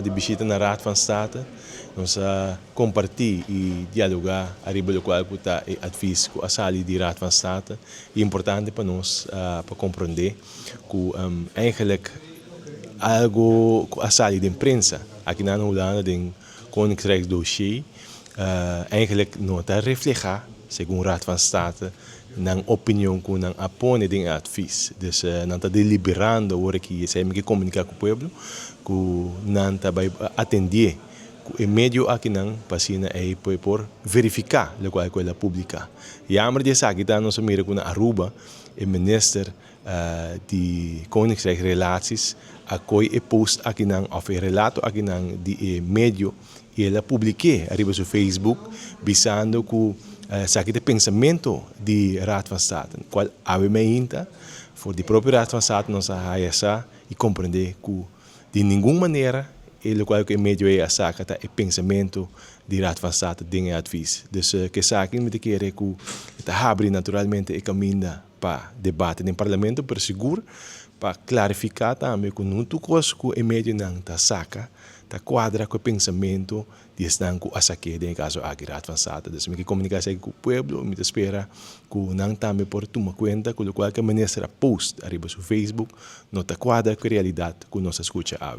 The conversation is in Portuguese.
de visita na Raad van State, nós compartilhar e dialogar arriba do qual está e advies com a sala de Raad van State. É importante para nós para compreender que eigenlijk algo a sala de imprensa aqui na Holanda tem Koningsrijksdossier eigenlijk não está reflejar segundo Raad van State na opinião que não apone de advies. Dus não está deliberando hora que se que comunicar com o povo, que não está atender o meio aqui não passina é por verificar o qual é a publicar. E a de saque está nossa mira com a Aruba, o minister de Koninkrijksrelaties, a coi e post aqui não of e relato aqui não de meio e ela publique arriba no Facebook, visando que saque de pensamento de Raad van State, qual ave meinta, voor de própria Raad van State nós a e compreender que de nenhuma maneira ele qual que meio é a saca tá é pensamento de Raad van State tem advies. Dus que saque me querer que está abre naturalmente e caminha para debate no parlamento por seguro para clarificar também que não tu cosco e meio não tá saca tá quadra com o pensamento de estar com a saque em caso aqui Raad van State. Dus me que comunicar com o povo, me espera que não também por tomar conta que o qual que ministra post arriba no Facebook não tá quadra com a realidade que nós escuta ave.